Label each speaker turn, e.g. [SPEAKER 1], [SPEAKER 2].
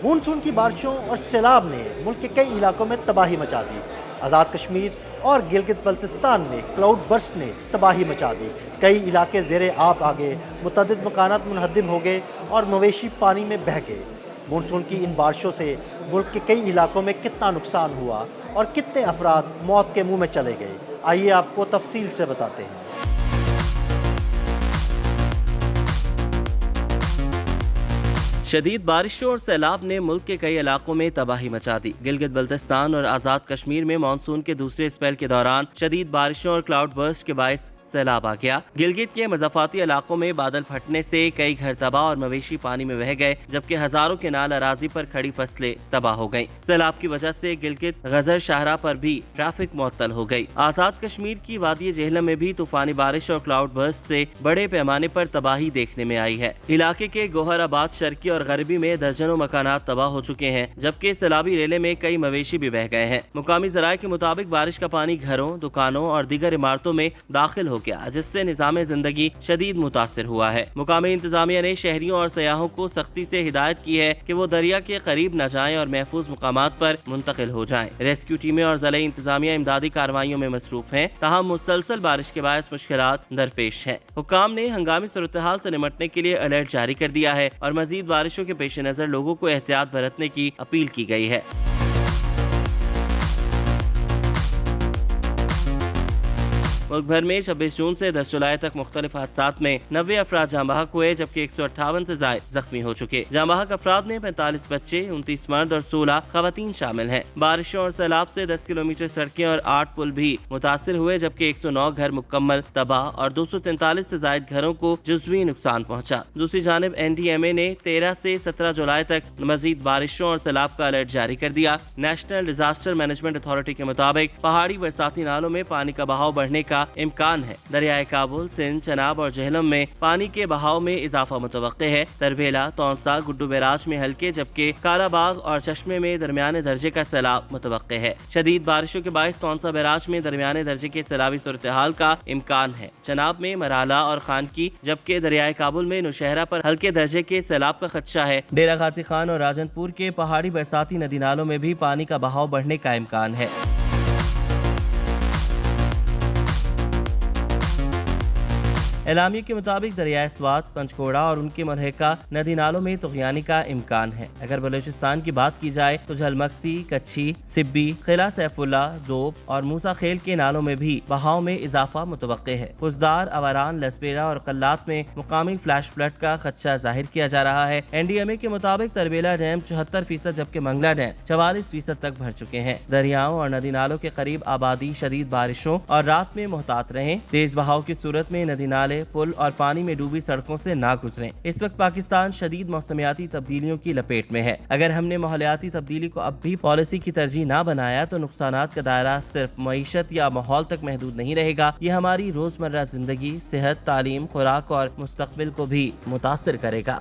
[SPEAKER 1] Monsoon کی بارشوں اور سیلاب نے ملک کے کئی علاقوں میں تباہی مچا دی۔ آزاد کشمیر اور گلگت بلتستان میں کلاؤڈ برسٹ نے تباہی مچا دی۔ کئی علاقے زیر آب آ گئے، متعدد مکانات منہدم ہو گئے اور مویشی پانی میں بہہ گئے۔ مونسون کی ان بارشوں سے ملک کے کئی علاقوں میں کتنا نقصان ہوا اور کتنے افراد موت کے منہ میں چلے گئے، آئیے آپ کو تفصیل سے بتاتے ہیں۔
[SPEAKER 2] شدید بارشوں اور سیلاب نے ملک کے کئی علاقوں میں تباہی مچا دی۔ گلگت بلتستان اور آزاد کشمیر میں مانسون کے دوسرے اسپیل کے دوران شدید بارشوں اور کلاؤڈ برسٹ کے باعث سیلاب آ گیا۔ گلگت کے مضافاتی علاقوں میں بادل پھٹنے سے کئی گھر تباہ اور مویشی پانی میں بہہ گئے، جبکہ ہزاروں کنال اراضی پر کھڑی فصلیں تباہ ہو گئیں۔ سیلاب کی وجہ سے گلگت غزر شاہراہ پر بھی ٹریفک معطل ہو گئی۔ آزاد کشمیر کی وادی جہلم میں بھی طوفانی بارش اور کلاؤڈ برسٹ سے بڑے پیمانے پر تباہی دیکھنے میں آئی ہے۔ علاقے کے گوہر آباد، شرقی اور غربی میں درجنوں مکانات تباہ ہو چکے ہیں، جبکہ سیلابی ریلے میں کئی مویشی بھی بہہ گئے ہیں۔ مقامی ذرائع کے مطابق بارش کا پانی گھروں، دکانوں اور دیگر عمارتوں میں داخل ہو گیا، جس سے نظام زندگی شدید متاثر ہوا ہے۔ مقامی انتظامیہ نے شہریوں اور سیاحوں کو سختی سے ہدایت کی ہے کہ وہ دریا کے قریب نہ جائیں اور محفوظ مقامات پر منتقل ہو جائیں۔ ریسکیو ٹیمیں اور ضلعی انتظامیہ امدادی کارروائیوں میں مصروف ہیں، تاہم مسلسل بارش کے باعث مشکلات درپیش ہیں۔ حکام نے ہنگامی صورتحال سے نمٹنے کے لیے الرٹ جاری کر دیا ہے اور مزید بارشوں کے پیش نظر لوگوں کو احتیاط برتنے کی اپیل کی گئی ہے۔ ملک بھر میں 26 جون سے 10 جولائی تک مختلف حادثات میں 90 افراد جاں بحق ہوئے، جبکہ 158 سے زائد زخمی ہو چکے۔ جاں بحق افراد میں 45 بچے، 29 مرد اور 16 خواتین شامل ہیں۔ بارشوں اور سیلاب سے 10 کلومیٹر سڑکیں اور 8 پل بھی متاثر ہوئے، جبکہ 109 گھر مکمل تباہ اور 243 سے زائد گھروں کو جزوی نقصان پہنچا۔ دوسری جانب NDMA نے 13 سے 17 جولائی تک مزید بارشوں اور سیلاب کا الرٹ جاری کر دیا۔ نیشنل ڈیزاسٹر مینجمنٹ اتھارٹی کے مطابق پہاڑی برساتی نالوں میں پانی کا بہاؤ بڑھنے کا امکان ہے۔ دریائے کابل، سندھ، چناب اور جہلم میں پانی کے بہاؤ میں اضافہ متوقع ہے۔ تربیلا، تونسا، گڈو بیراج میں ہلکے، جبکہ کالا باغ اور چشمے میں درمیانے درجے کا سیلاب متوقع ہے۔ شدید بارشوں کے باعث تونسا بیراج میں درمیانے درجے کے سیلابی صورتحال کا امکان ہے۔ چناب میں مرالا اور خانکی، جبکہ دریائے کابل میں نوشہرہ پر ہلکے درجے کے سیلاب کا خدشہ ہے۔ ڈیرہ غازی خان اور راجن پور کے پہاڑی برساتی ندی نالوں میں بھی پانی کا بہاؤ بڑھنے کا امکان ہے۔ اعلامیہ کے مطابق دریائے سوات، پنچکوڑا اور ان کے ملحقہ ندی نالوں میں طغیانی کا امکان ہے۔ اگر بلوچستان کی بات کی جائے تو جھلمکسی، کچھی، سبی، قلعہ سیف اللہ، دوب اور موسیٰ خیل کے نالوں میں بھی بہاؤ میں اضافہ متوقع ہے۔ فزدار، اوران، لسبیرا اور قلات میں مقامی فلیش فلڈ کا خدشہ ظاہر کیا جا رہا ہے۔ NDMA کے مطابق تربیلا ڈیم 74%، جبکہ منگلا ڈیم 44% تک بھر چکے ہیں۔ دریاؤں اور ندی نالوں کے قریب آبادی شدید بارشوں اور رات میں محتاط رہیں۔ تیز بہاؤ کی صورت میں ندی نالے، پل اور پانی میں ڈوبی سڑکوں سے نہ گزریں۔ اس وقت پاکستان شدید موسمیاتی تبدیلیوں کی لپیٹ میں ہے۔ اگر ہم نے ماحولیاتی تبدیلی کو اب بھی پالیسی کی ترجیح نہ بنایا تو نقصانات کا دائرہ صرف معیشت یا ماحول تک محدود نہیں رہے گا، یہ ہماری روزمرہ زندگی، صحت، تعلیم، خوراک اور مستقبل کو بھی متاثر کرے گا۔